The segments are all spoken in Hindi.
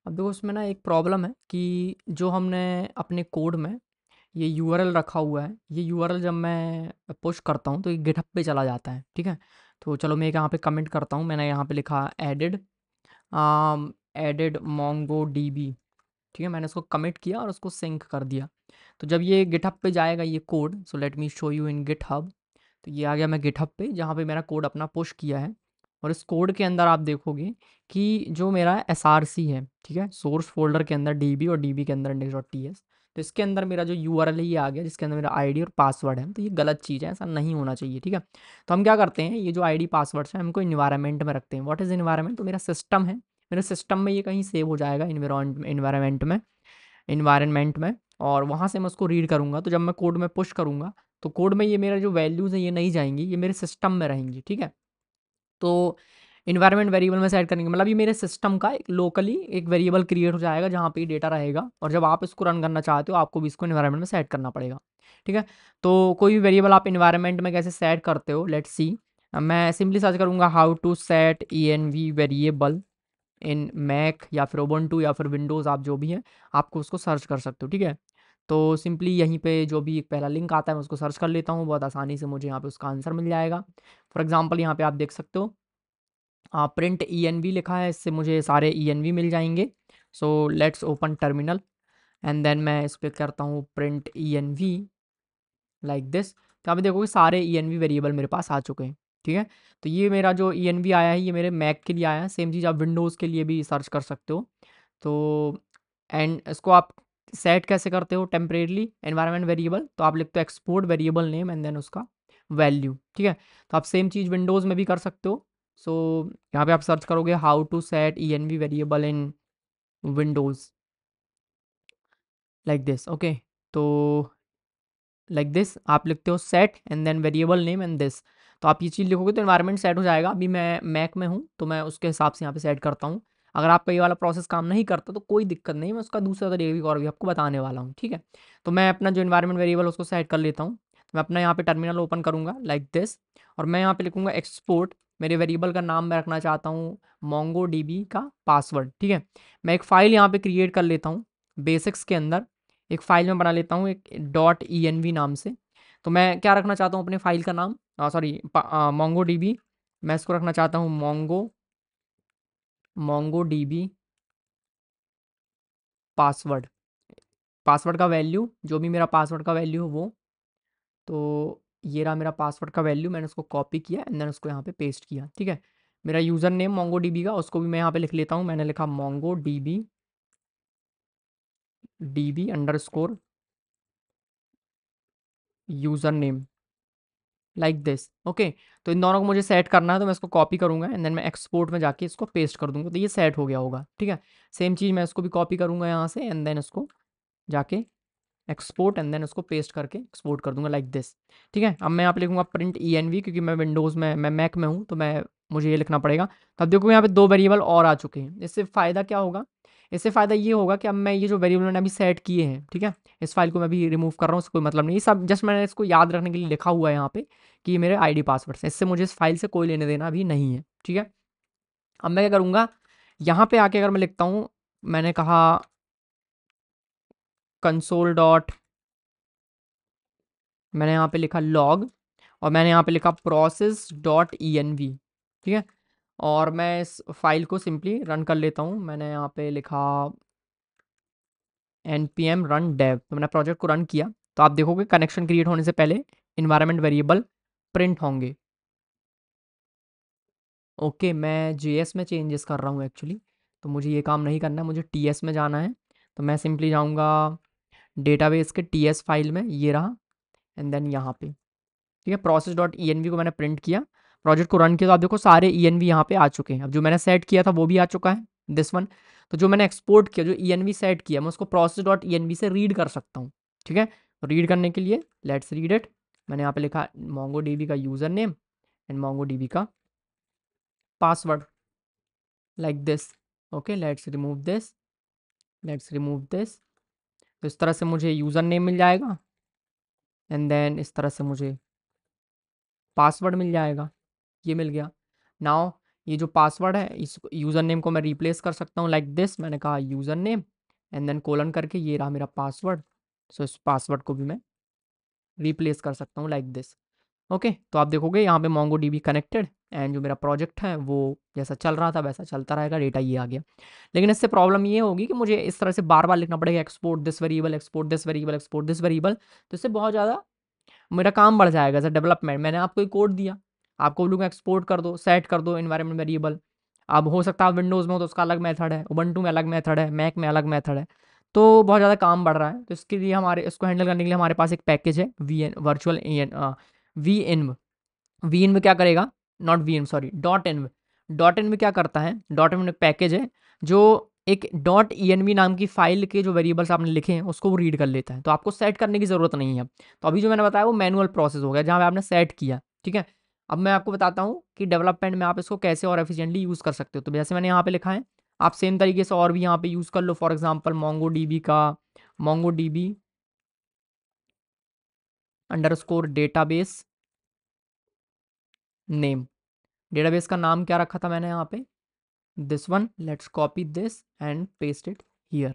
अब देखो उसमें ना एक प्रॉब्लम है कि जो हमने अपने कोड में ये यूआरएल रखा हुआ है, ये यूआरएल जब मैं पुश करता हूँ तो ये गिटहब पे चला जाता है, ठीक है। तो चलो मैं एक यहाँ पे कमेंट करता हूँ, मैंने यहाँ पे लिखा एडिड मोंगो डीबी, ठीक है। मैंने उसको कमिट किया और उसको सिंक कर दिया। तो जब ये गिटहब पे जाएगा ये code, so let me show you in GitHub. तो ये आ गया मैं गिटहब पे, जहाँ पे मेरा कोड अपना पुश किया है। और इस कोड के अंदर आप देखोगे कि जो मेरा एसआरसी है, ठीक है, सोर्स फोल्डर के अंदर डीबी और डीबी के अंदर index.ts, तो इसके अंदर मेरा जो यूआरएल है ये आ गया, जिसके अंदर मेरा आईडी और पासवर्ड है। तो ये गलत चीज़ है, ऐसा नहीं होना चाहिए, ठीक है। तो हम क्या करते हैं, ये जो आईडी पासवर्ड्स है हमको इन्वायरमेंट में रखते हैं। What is environment? तो मेरा सिस्टम है, मेरे सिस्टम में ये कहीं सेव हो जाएगा इन्वायरमेंट में, और वहाँ से मैं उसको रीड करूँगा। तो जब मैं कोड में पुश करूँगा तो कोड में ये मेरा जो वैल्यूज़ है ये नहीं जाएंगी, ये मेरे सिस्टम में रहेंगी, ठीक है। तो इन्वायरमेंट वेरिएबल में सेट करेंगे, मतलब ये मेरे सिस्टम का एक लोकली एक वेरिएबल क्रिएट हो जाएगा जहाँ पे डेटा रहेगा, और जब आप इसको रन करना चाहते हो आपको भी इसको इन्वायरमेंट में सेट करना पड़ेगा, ठीक है। तो कोई भी वेरिएबल आप इन्वायरमेंट में कैसे सेट करते हो, लेट्स सी। मैं सिंपली सर्च करूँगा how to set env variable in Mac या फिर ओबंटू या फिर विंडोज़, आप जो भी है आपको उसको सर्च कर सकते हो, ठीक है। तो सिंपली यहीं पे जो भी एक पहला लिंक आता है मैं उसको सर्च कर लेता हूँ, बहुत आसानी से मुझे यहाँ पे उसका आंसर मिल जाएगा। फॉर एग्जांपल यहाँ पे आप देख सकते हो प्रिंट env लिखा है, इससे मुझे सारे env मिल जाएंगे। So let's open terminal and then मैं इस पर करता हूँ प्रिंट env लाइक दिस। तो आप देखोगे सारे env वेरिएबल मेरे पास आ चुके हैं, ठीक है। तो ये मेरा जो env आया है ये मेरे मैक के लिए आया है, सेम चीज़ आप विंडोज़ के लिए भी सर्च कर सकते हो। तो एंड इसको आप सेट कैसे करते हो टेम्परेरली एनवायरनमेंट वेरिएबल, तो आप लिखते हो export variable name and then उसका वैल्यू, ठीक है। तो आप सेम चीज़ विंडोज़ में भी कर सकते हो। सो यहाँ पे आप सर्च करोगे how to set env variable in Windows like this, okay. तो लाइक दिस आप लिखते हो set and then variable name and this. तो आप ये चीज़ लिखोगे तो एनवायरनमेंट सेट हो जाएगा। अभी मैं मैक में हूँ तो मैं उसके हिसाब से यहाँ पे सेट करता हूँ। अगर आपका ये वाला प्रोसेस काम नहीं करता तो कोई दिक्कत नहीं, मैं उसका दूसरा तरीका और भी आपको बताने वाला हूँ, ठीक है। तो मैं अपना जो एनवायरनमेंट वेरिएबल उसको सेट कर लेता हूँ। तो मैं अपना यहाँ पे टर्मिनल ओपन करूँगा लाइक दिस, और मैं यहाँ पे लिखूँगा एक्सपोर्ट। मेरे वेरिएबल का नाम मैं रखना चाहता हूँ मोंगो डीबी का पासवर्ड, ठीक है। मैं एक फ़ाइल यहाँ पे क्रिएट कर लेता हूँ बेसिक्स के अंदर, एक फ़ाइल में बना लेता हूँ एक .env नाम से। तो मैं क्या रखना चाहता हूँ अपने फ़ाइल का नाम, सॉरी मोंगो डीबी। मैं इसको रखना चाहता हूँ मोंगो डीबी पासवर्ड। पासवर्ड का वैल्यू जो भी मेरा पासवर्ड का वैल्यू हो वो, तो ये रहा मेरा पासवर्ड का वैल्यू। मैंने उसको कॉपी किया एंड देन उसको यहाँ पे पेस्ट किया, ठीक है। मेरा यूज़र नेम मोंगो डीबी का उसको भी मैं यहाँ पे लिख लेता हूँ। मैंने लिखा Mongo dB underscore user name like this, okay. तो इन दोनों को मुझे सेट करना है, तो मैं इसको कॉपी करूँगा एंड देन मैं एक्सपोर्ट में जाके इसको पेस्ट कर दूँगा, तो ये सेट हो गया होगा, ठीक है। सेम चीज़ मैं इसको भी कॉपी करूँगा यहाँ से एंड देन इसको जाके एक्सपोर्ट एंड देन उसको पेस्ट करके एक्सपोर्ट कर दूंगा लाइक दिस, ठीक है। अब मैं यहाँ पे लिखूंगा प्रिंट env, क्योंकि मैं विंडोज़ में मैं मैक में हूँ तो मैं मुझे ये लिखना पड़ेगा। तो अब देखो यहाँ पे दो वेरिएबल और आ चुके हैं। इससे फ़ायदा क्या होगा, इससे फ़ायदा ये होगा कि अब मैं ये जो वेरिएबल मैंने अभी सेट किए हैं, ठीक है, इस फाइल को मैं अभी रिमूव कर रहा हूँ, उससे कोई मतलब नहीं। ये सब जस्ट मैंने इसको याद रखने के लिए लिखा हुआ है यहाँ पे कि ये मेरे आईडी पासवर्ड्स हैं। इससे मुझे इस फाइल से कोई लेने देना अभी नहीं है, ठीक है। अब मैं क्या करूँगा, यहाँ पे आके अगर मैं लिखता हूँ, मैंने कहा कंसोल डॉट, मैंने यहाँ पे लिखा लॉग, और मैंने यहाँ पे लिखा प्रोसेस डॉट env, ठीक है। और मैं इस फाइल को सिंपली रन कर लेता हूँ। मैंने यहाँ पे लिखा npm रन dev, तो मैंने प्रोजेक्ट को रन किया। तो आप देखोगे कनेक्शन क्रिएट होने से पहले इन्वायरमेंट वेरिएबल प्रिंट होंगे। ओके, मैं जेएस में चेंजेस कर रहा हूँ एक्चुअली, तो मुझे ये काम नहीं करना है, मुझे टीएस में जाना है। तो मैं सिंपली जाऊँगा डेटाबेस के टीएस फाइल में, ये रहा, एंड देन यहाँ पे, ठीक है, प्रोसेस डॉट env को मैंने प्रिंट किया, प्रोजेक्ट को रन किया। तो आप देखो सारे env यहाँ पे आ चुके हैं। अब जो मैंने सेट किया था वो भी आ चुका है, दिस वन। तो जो मैंने एक्सपोर्ट किया, जो env सेट किया, मैं उसको प्रोसेस डॉट env से रीड कर सकता हूँ, ठीक है। तो रीड करने के लिए लेट्स रीड इट। मैंने यहाँ पे लिखा मोंगो डीबी का user name and MongoDB का password like this, okay. Let's remove this. तो इस तरह से मुझे यूज़र नेम मिल जाएगा एंड देन इस तरह से मुझे पासवर्ड मिल जाएगा, ये मिल गया। नाउ ये जो पासवर्ड है इस यूज़र नेम को मैं रिप्लेस कर सकता हूँ लाइक दिस, मैंने कहा user name and then colon करके ये रहा मेरा पासवर्ड। सो इस पासवर्ड को भी मैं रिप्लेस कर सकता हूँ लाइक दिस। ओके, तो आप देखोगे यहाँ पे मोंगो डीबी कनेक्टेड एंड जो मेरा प्रोजेक्ट है वो जैसा चल रहा था वैसा चलता रहेगा, डेटा ये आ गया। लेकिन इससे प्रॉब्लम ये होगी कि मुझे इस तरह से बार बार लिखना पड़ेगा export this variable, export this variable, export this variable, तो इससे बहुत ज़्यादा मेरा काम बढ़ जाएगा एज अ डेवलपमेंट। मैंने आपको एक कोड दिया, आपको बोलूँगा एक्सपोर्ट कर दो, सेट कर दो एनवायरनमेंट वेरिएबल। अब हो सकता है विंडोज़ में हो तो उसका अलग मेथड है, उबंटू में अलग मेथड है, मैक में अलग मेथड है, तो बहुत ज़्यादा काम बढ़ रहा है। तो इसके लिए हमारे इसको हैंडल करने के लिए हमारे पास एक पैकेज है V N virtual V N. V N में क्या करेगा, not V N sorry, dot N. Dot N में क्या करता है, डॉट एन में एक पैकेज है जो एक डॉट ई एन वी नाम की फाइल के जो वेरिएबल्स आपने लिखे हैं उसको वो रीड कर लेता है, तो आपको सेट करने की ज़रूरत नहीं है। तो अभी जो मैंने बताया वो मैनुअल प्रोसेस हो गया जहाँ पे आपने सेट किया, ठीक है। अब मैं आपको बताता हूँ कि डेवलपमेंट में आप इसको कैसे और एफिशिएंटली यूज़ कर सकते हो। तो जैसे मैंने यहाँ पे लिखा है, आप सेम तरीके से और भी यहाँ पे यूज़ कर लो। फॉर एग्जाम्पल मोंगो डीबी का Mongo dB underscore database name, database का नाम क्या रखा था मैंने यहाँ पे, this one. Let's copy this and paste it here,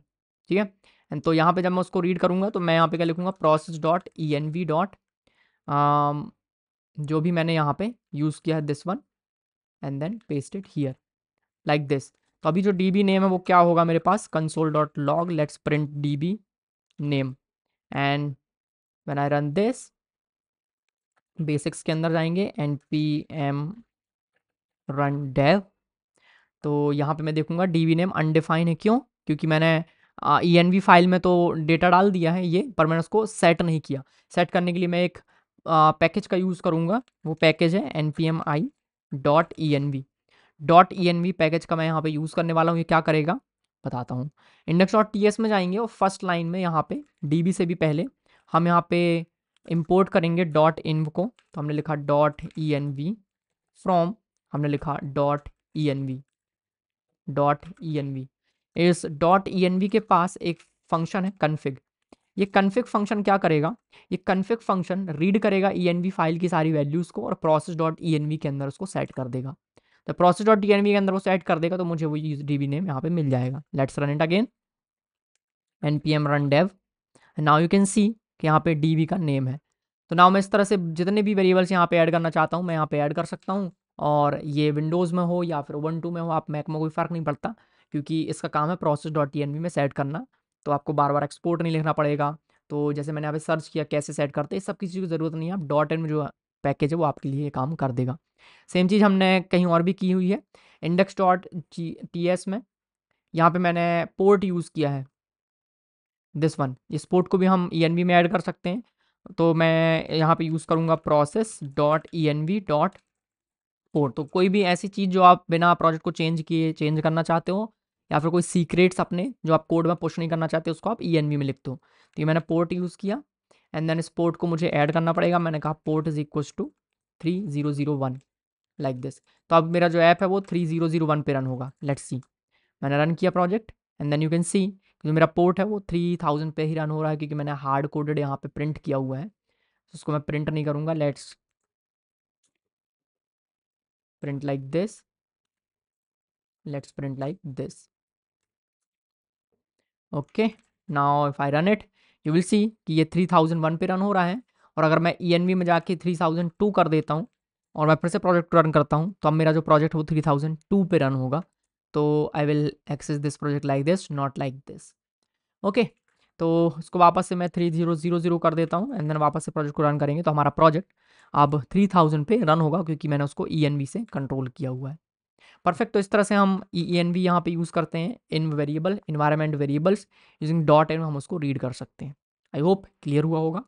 ठीक है। एंड तो यहाँ पे जब मैं उसको रीड करूँगा तो मैं यहाँ पे क्या लिखूँगा, process dot E N V dot जो भी मैंने यहाँ पे यूज़ किया है this one and then paste it here like this. तो अभी जो डी बी नेम है वो क्या होगा मेरे पास, console dot log let's print D B name and when I run this, basics के अंदर जाएंगे and P M run dev. तो यहाँ पे मैं देखूंगा डीबी नेम अनडिफाइन है, क्यों, क्योंकि मैंने ई एन वी फाइल में तो डेटा डाल दिया है ये, पर मैंने उसको सेट नहीं किया। सेट करने के लिए मैं एक पैकेज का यूज़ करूँगा, वो पैकेज है N P M I dot E N V. Dot E N V package का मैं यहाँ पे यूज़ करने वाला हूँ। ये क्या करेगा बताता हूँ। इंडेक्स डॉट टी एस में जाएंगे और फर्स्ट लाइन में यहाँ पे डी बी से भी पहले हम यहाँ पे इम्पोर्ट करेंगे डॉट इन्व को। तो हमने लिखा dot E N V from, हमने लिखा dot E N V, dot E N V. इस डॉट ई एन वी के पास एक फंक्शन है कन्फिग। ये कन्फिग फंक्शन क्या करेगा, ये कन्फिग फंक्शन रीड करेगा ई एन वी फाइल की सारी वैल्यूज़ को और process dot E N V के अंदर उसको सेट कर देगा। तो process dot E N V के अंदर वो सेट कर देगा तो मुझे वो डी बी नेम यहाँ पे मिल जाएगा। Let's run it again, N P M run dev. Now you can see कि यहाँ पे डी बी का नेम है। तो नाउ मैं इस तरह से जितने भी वेरिएबल्स यहाँ पे ऐड करना चाहता हूँ मैं यहाँ पे ऐड कर सकता हूँ। और ये विंडोज़ में हो या फिर उबंटू में हो, आप मैक में, कोई फ़र्क नहीं पड़ता, क्योंकि इसका काम है process dot T N V में सेट करना। तो आपको बार बार एक्सपोर्ट नहीं लिखना पड़ेगा। तो जैसे मैंने यहाँ पे सर्च किया कैसे सेट करते हैं, इस सब की चीज़ की ज़रूरत नहीं है। आप डॉट एन में जो पैकेज है वो आपके लिए ये काम कर देगा। सेम चीज़ हमने कहीं और भी की हुई है, इंडेक्स डॉट टी एस में। यहाँ पे मैंने पोर्ट यूज़ किया है दिस वन, इस पोर्ट को भी हम ई एन वी में ऐड कर सकते हैं। तो मैं यहाँ पे यूज़ करूँगा process dot E N V dot port. तो कोई भी ऐसी चीज़ जो आप बिना प्रोजेक्ट को चेंज किए चेंज करना चाहते हो, या फिर कोई सीक्रेट्स अपने जो आप कोड में पुश नहीं करना चाहते उसको आप ई एन वी में लिखते हो। तो ये मैंने पोर्ट यूज़ किया एंड देन इस पोर्ट को मुझे ऐड करना पड़ेगा। मैंने कहा port is equals to 3001 like this. तो अब मेरा जो ऐप है वो 3001 पे रन होगा। लेट्स सी, मैंने रन किया project and then you can see जो मेरा पोर्ट है वो 3000 पे ही रन हो रहा है, क्योंकि मैंने हार्ड कोडेड यहाँ पे प्रिंट किया हुआ है। तो उसको मैं प्रिंट नहीं करूँगा। Let's print like this, let's print like this. Okay, now if I run it you will see कि ये 3001 पे रन हो रहा है। और अगर मैं ई एन वी में जाके 3002 कर देता हूँ और मैं फिर से प्रोजेक्ट रन करता हूँ तो अब मेरा जो प्रोजेक्ट वो 3002 पे रन होगा। तो I will access this project like this, not like this. Okay, तो इसको वापस से मैं 3000 कर देता हूँ एंड देन वापस से प्रोजेक्ट को रन करेंगे तो हमारा प्रोजेक्ट अब 3000 पे रन होगा, क्योंकि मैंने उसको ई एन वी से कंट्रोल किया हुआ है। परफेक्ट। तो इस तरह से हम ई एन वी यहाँ पे यूज़ करते हैं in variable environment variables using dot N, हम उसको रीड कर सकते हैं। आई होप क्लियर हुआ होगा।